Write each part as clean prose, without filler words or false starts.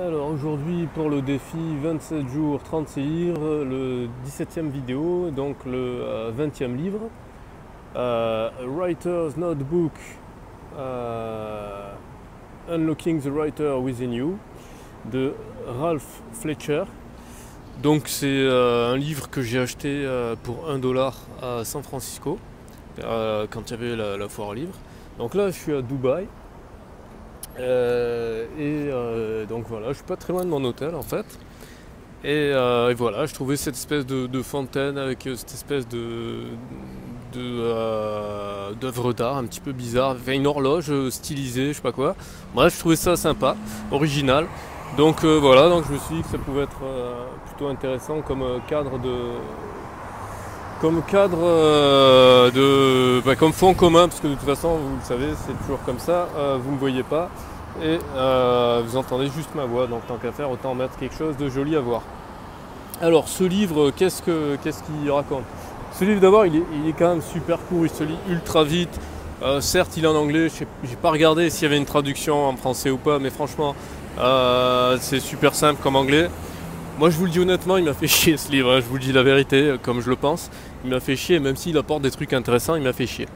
Alors aujourd'hui pour le défi 27 jours 36 livres, le 17e vidéo, donc le 20e livre, A Writer's Notebook, Unlocking the Writer Within You, de Ralph Fletcher. Donc c'est un livre que j'ai acheté pour $1 à San Francisco, quand il y avait la foire aux livres. Donc là je suis à Dubaï. Donc voilà, je suis pas très loin de mon hôtel en fait. Et voilà, je trouvais cette espèce de fontaine avec cette espèce d'œuvre d'art un petit peu bizarre, enfin, une horloge stylisée, je sais pas quoi. Bref, je trouvais ça sympa, original. Donc voilà, donc je me suis dit que ça pouvait être plutôt intéressant comme cadre comme fond commun, parce que de toute façon, vous le savez, c'est toujours comme ça, vous ne me voyez pas et vous entendez juste ma voix, donc tant qu'à faire, autant mettre quelque chose de joli à voir. Alors ce livre, qu'est-ce qu'il raconte? Ce livre d'abord, il est quand même super court, il se lit ultra vite. Certes, il est en anglais, j'ai pas regardé s'il y avait une traduction en français ou pas, mais franchement, c'est super simple comme anglais. Moi je vous le dis honnêtement, il m'a fait chier ce livre, hein, je vous le dis la vérité, comme je le pense. Il m'a fait chier, même s'il apporte des trucs intéressants, il m'a fait chier.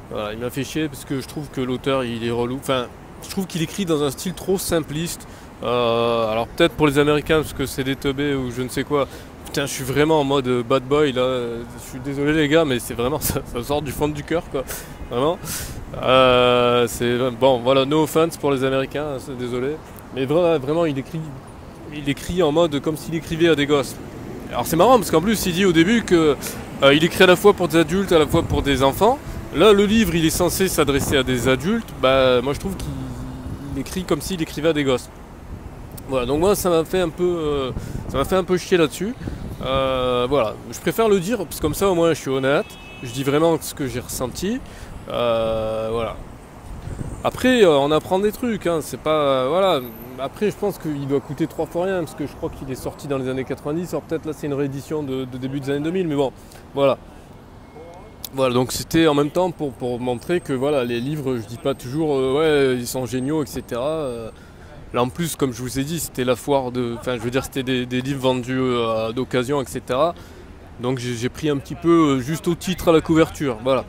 Voilà, il m'a fait chier parce que je trouve que l'auteur il est relou. Enfin, je trouve qu'il écrit dans un style trop simpliste. Alors peut-être pour les Américains parce que c'est des teubés ou je ne sais quoi. Putain, je suis vraiment en mode bad boy là. Je suis désolé les gars, mais c'est vraiment ça sort du fond du cœur quoi. Vraiment. C'est bon, voilà, no offense pour les Américains, désolé. Mais vraiment, il écrit en mode comme s'il écrivait à des gosses. Alors c'est marrant parce qu'en plus il dit au début que il écrit à la fois pour des adultes, à la fois pour des enfants. Là le livre il est censé s'adresser à des adultes. Bah moi je trouve qu'il écrit comme s'il écrivait à des gosses. Voilà, donc moi ça m'a fait un peu chier là-dessus. Voilà, je préfère le dire parce que comme ça au moins je suis honnête. Je dis vraiment ce que j'ai ressenti. Voilà. Après, on apprend des trucs, hein, c'est pas. Voilà. Après, je pense qu'il doit coûter 3 fois rien, parce que je crois qu'il est sorti dans les années 90, alors peut-être là c'est une réédition de début des années 2000, mais bon, voilà. Voilà, donc c'était en même temps pour montrer que voilà, les livres, je dis pas toujours, ouais, ils sont géniaux, etc. Là en plus, comme je vous ai dit, c'était la foire de. Enfin, je veux dire, c'était des livres vendus d'occasion, etc. Donc j'ai pris un petit peu juste au titre à la couverture, voilà.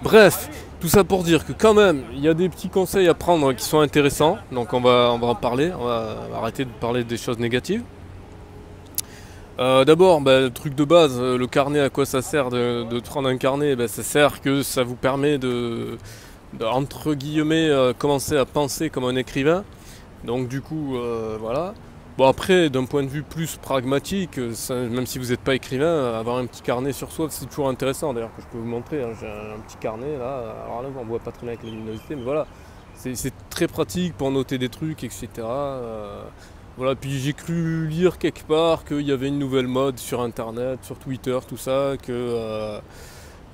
Bref, tout ça pour dire que quand même, il y a des petits conseils à prendre qui sont intéressants. Donc on va en parler, on va arrêter de parler des choses négatives. D'abord, le truc de base, le carnet, à quoi ça sert de prendre un carnet? Ça sert que ça vous permet entre guillemets, commencer à penser comme un écrivain. Donc du coup, voilà. Bon après, d'un point de vue plus pragmatique, même si vous n'êtes pas écrivain, avoir un petit carnet sur soi, c'est toujours intéressant. D'ailleurs, que je peux vous montrer, hein, j'ai un petit carnet là. Alors là, on voit pas très bien avec la luminosité, mais voilà, c'est très pratique pour noter des trucs, etc. Voilà, puis j'ai cru lire quelque part qu'il y avait une nouvelle mode sur Internet, sur Twitter, tout ça, que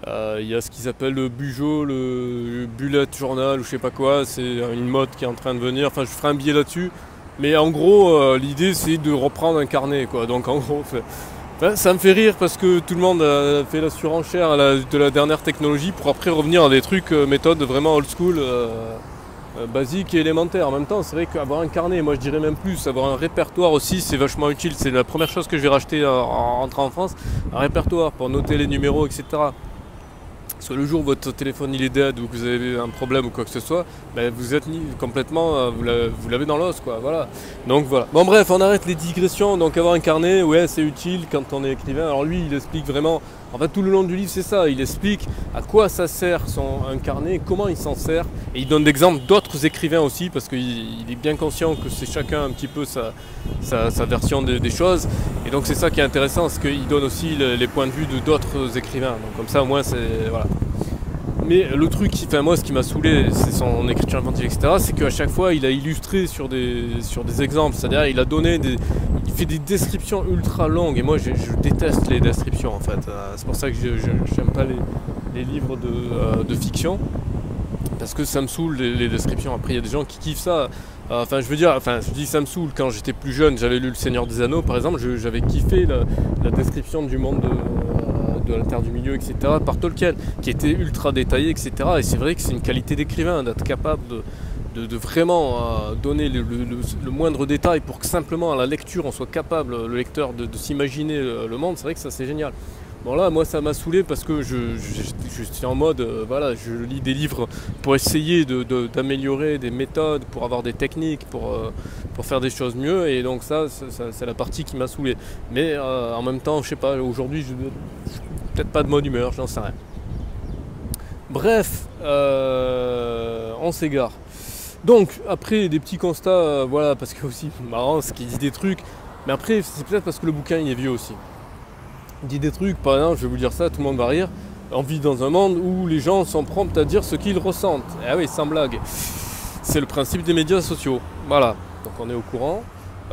il y a ce qu'ils appellent le Bujo, le bullet journal ou je sais pas quoi. C'est une mode qui est en train de venir. Enfin, je ferai un billet là-dessus. Mais en gros, l'idée c'est de reprendre un carnet, quoi. Donc en gros, ça me fait rire parce que tout le monde a fait la surenchère de la dernière technologie pour après revenir à des trucs, méthodes vraiment old school, basiques et élémentaires. En même temps, c'est vrai qu'avoir un carnet, moi je dirais même plus, avoir un répertoire aussi, c'est vachement utile. C'est la première chose que je vais racheter en rentrant en France, un répertoire pour noter les numéros, etc. Parce que le jour où votre téléphone il est dead ou que vous avez un problème ou quoi que ce soit, vous êtes complètement, vous l'avez dans l'os, quoi, voilà. Donc voilà. Bon bref, on arrête les digressions. Donc avoir un carnet, ouais, c'est utile quand on est écrivain. Alors lui, il explique vraiment, en fait tout le long du livre c'est ça, il explique à quoi ça sert un carnet, comment il s'en sert, et il donne d'exemples d'autres écrivains aussi, parce qu'il est bien conscient que c'est chacun un petit peu sa version des choses. Et donc c'est ça qui est intéressant, c'est qu'il donne aussi les points de vue d'autres écrivains. Donc comme ça au moins c'est. Voilà. Mais le truc, enfin moi ce qui m'a saoulé, c'est son écriture inventive, etc. C'est qu'à chaque fois il a illustré sur des exemples. C'est-à-dire il fait des descriptions ultra longues. Et moi je déteste les descriptions en fait. C'est pour ça que j'aime pas les livres de fiction. Parce que ça me saoule les descriptions. Après il y a des gens qui kiffent ça. Je dis ça me saoule. Quand j'étais plus jeune, j'avais lu Le Seigneur des Anneaux par exemple, j'avais kiffé la description du monde de la Terre du Milieu, etc. par Tolkien, qui était ultra détaillé, etc. Et c'est vrai que c'est une qualité d'écrivain d'être capable de vraiment donner le moindre détail pour que simplement à la lecture on soit capable, le lecteur, de s'imaginer le monde, c'est vrai que ça c'est génial. Bon là moi ça m'a saoulé parce que je suis en mode, voilà, je lis des livres pour essayer d'améliorer des méthodes, pour avoir des techniques, pour faire des choses mieux, et donc ça c'est la partie qui m'a saoulé. Mais en même temps, je sais pas, aujourd'hui je suis peut-être pas de bonne humeur, j'en sais rien. Bref, on s'égare. Donc après des petits constats, voilà, parce que aussi marrant, c'est qu'il dit des trucs, mais après c'est peut-être parce que le bouquin il est vieux aussi. Il dit des trucs, par exemple, je vais vous dire ça, tout le monde va rire. On vit dans un monde où les gens sont prompts à dire ce qu'ils ressentent. Ah oui, sans blague. C'est le principe des médias sociaux. Voilà, donc on est au courant.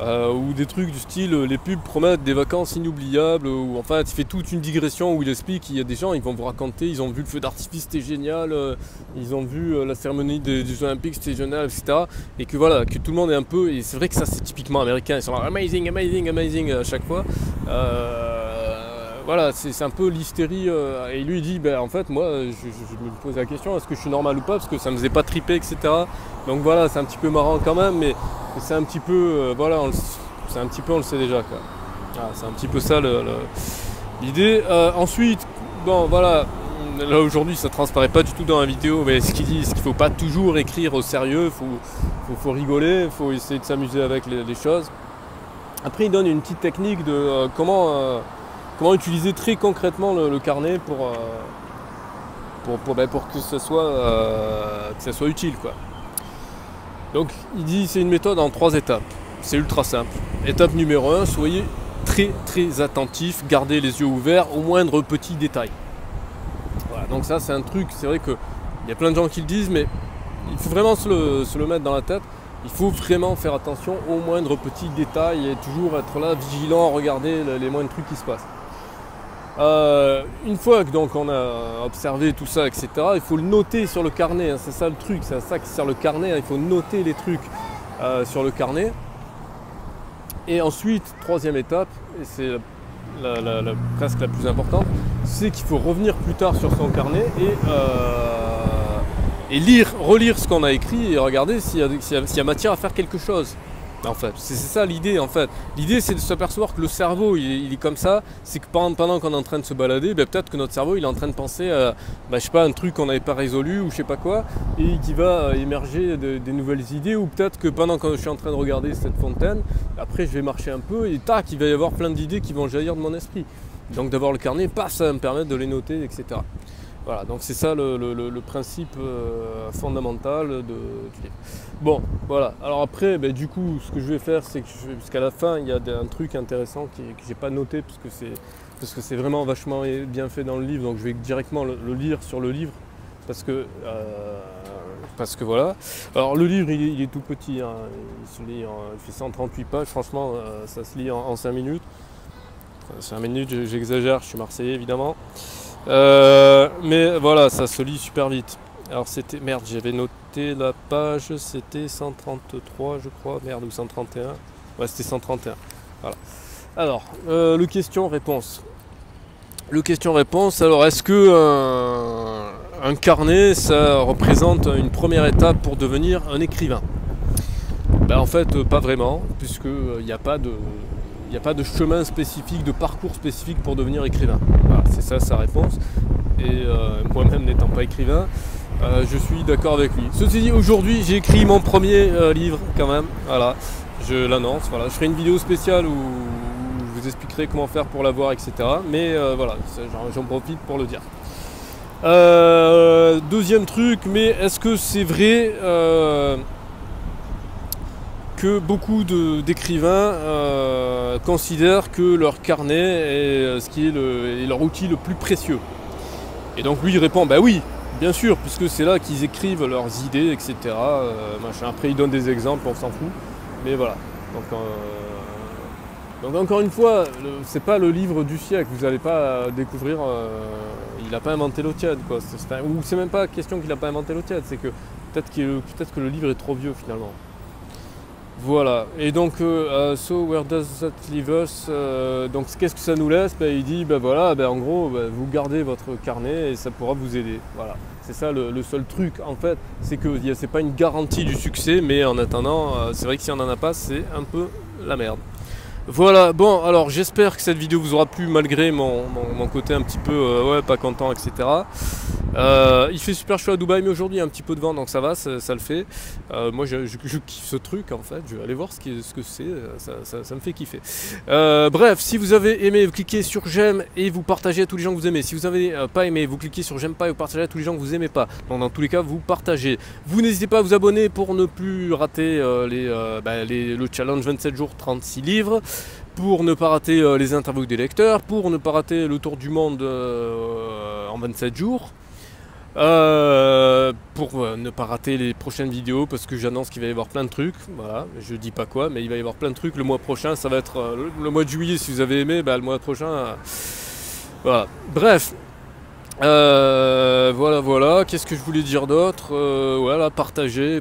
Ou des trucs du style, les pubs promettent des vacances inoubliables, ou enfin il fait toute une digression où il explique qu'il y a des gens, ils vont vous raconter, ils ont vu le feu d'artifice, c'était génial, ils ont vu la cérémonie des Jeux Olympiques, c'était génial, etc. Et que voilà, que tout le monde est un peu, et c'est vrai que ça c'est typiquement américain, ils sont là, amazing, amazing, amazing à chaque fois. Voilà, c'est un peu l'hystérie, et lui il dit, ben, en fait moi je me pose la question, est-ce que je suis normal ou pas, parce que ça me faisait pas triper, etc. Donc voilà, c'est un petit peu marrant quand même, mais c'est un petit peu, voilà, c'est un petit peu, on le sait déjà, quoi. Ah, c'est un petit peu ça l'idée. Ensuite, bon voilà, là aujourd'hui ça transparaît pas du tout dans la vidéo, mais ce qu'il dit, c'est qu'il faut pas toujours écrire au sérieux, faut rigoler, faut essayer de s'amuser avec les choses. Après il donne une petite technique de comment utiliser très concrètement le carnet pour que ça soit utile, quoi. Donc il dit c'est une méthode en 3 étapes, c'est ultra simple. Étape numéro 1, soyez très très attentif, gardez les yeux ouverts au moindre petit détail. Voilà, donc ça c'est un truc, c'est vrai qu'il y a plein de gens qui le disent, mais il faut vraiment se le mettre dans la tête. Il faut vraiment faire attention aux moindres petits détails et toujours être là, vigilant, regarder les moindres trucs qui se passent. Une fois que donc on a observé tout ça, etc., il faut le noter sur le carnet, hein, c'est ça le truc, c'est à ça qui sert le carnet, hein, il faut noter les trucs sur le carnet. Et ensuite, troisième étape, et c'est presque la plus importante, c'est qu'il faut revenir plus tard sur son carnet et relire ce qu'on a écrit et regarder s'il y a matière à faire quelque chose. En fait, c'est ça l'idée, en fait. L'idée, c'est de s'apercevoir que le cerveau, il est comme ça. C'est que pendant qu'on est en train de se balader, ben, peut-être que notre cerveau, il est en train de penser à, je sais pas, un truc qu'on n'avait pas résolu ou je sais pas quoi, et qui va émerger des nouvelles idées. Ou peut-être que pendant que je suis en train de regarder cette fontaine, après, je vais marcher un peu et tac, il va y avoir plein d'idées qui vont jaillir de mon esprit. Donc d'avoir le carnet, paf, ça va me permettre de les noter, etc. Voilà, donc c'est ça le principe fondamental du livre. Bon, voilà. Alors après, du coup, ce que je vais faire, c'est que jusqu'à la fin, il y a un truc intéressant que j'ai pas noté parce que c'est vraiment vachement bien fait dans le livre. Donc je vais directement le lire sur le livre parce que voilà. Alors le livre, il est tout petit. Hein, il se lit, il fait 138 pages. Franchement, ça se lit en 5 minutes. Enfin, 5 minutes, j'exagère. Je suis marseillais évidemment. Mais voilà, ça se lit super vite. Alors c'était, merde, j'avais noté la page, c'était 133 je crois, merde, ou 131. Ouais, c'était 131. Voilà. Alors, le question-réponse. Alors est-ce que un carnet, ça représente une première étape pour devenir un écrivain? En fait, pas vraiment, puisqu'il n'y a pas de chemin spécifique, de parcours spécifique pour devenir écrivain. Voilà, c'est ça sa réponse. Et moi-même n'étant pas écrivain, je suis d'accord avec lui. Ceci dit, aujourd'hui j'ai écrit mon premier livre quand même. Voilà, je l'annonce. Voilà, je ferai une vidéo spéciale où je vous expliquerai comment faire pour l'avoir, etc. Mais voilà, j'en profite pour le dire. Deuxième truc, mais est-ce que c'est vrai que beaucoup d'écrivains considèrent que leur carnet est ce qui est leur outil le plus précieux? Et donc lui il répond, oui, bien sûr, puisque c'est là qu'ils écrivent leurs idées, etc. Machin. Après il donne des exemples, on s'en fout, mais voilà. Donc encore une fois, c'est pas le livre du siècle, vous n'allez pas découvrir, il n'a pas inventé l'eau tiède, quoi. Ou c'est même pas question qu'il n'a pas inventé l'eau tiède, c'est que peut-être que le livre est trop vieux finalement. Voilà, et donc, so where does that leave us? Donc qu'est-ce que ça nous laisse? Il dit, voilà, en gros, vous gardez votre carnet et ça pourra vous aider. Voilà. C'est ça le seul truc en fait, c'est que c'est pas une garantie du succès, mais en attendant, c'est vrai que si on n'en a pas, c'est un peu la merde. Voilà, bon, alors j'espère que cette vidéo vous aura plu malgré mon côté un petit peu ouais, pas content, etc. Il fait super chaud à Dubaï, mais aujourd'hui il y a un petit peu de vent, donc ça va, ça le fait. Moi je kiffe ce truc en fait, je vais aller voir ce que c'est, ça me fait kiffer. Bref, si vous avez aimé, vous cliquez sur j'aime et vous partagez à tous les gens que vous aimez. Si vous avez pas aimé, vous cliquez sur j'aime pas et vous partagez à tous les gens que vous aimez pas. Donc dans tous les cas, vous partagez. Vous n'hésitez pas à vous abonner pour ne plus rater le challenge 27 jours, 36 livres. Pour ne pas rater les interviews des lecteurs, pour ne pas rater le tour du monde en 27 jours, pour ne pas rater les prochaines vidéos, parce que j'annonce qu'il va y avoir plein de trucs, voilà, je dis pas quoi, mais il va y avoir plein de trucs. Le mois prochain, ça va être le mois de juillet, si vous avez aimé, le mois prochain, voilà. Bref, voilà, qu'est-ce que je voulais dire d'autre, voilà, partagez.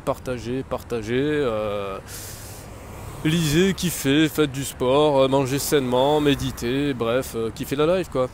Lisez, kiffez, faites du sport, mangez sainement, méditez, bref, kiffez la life quoi.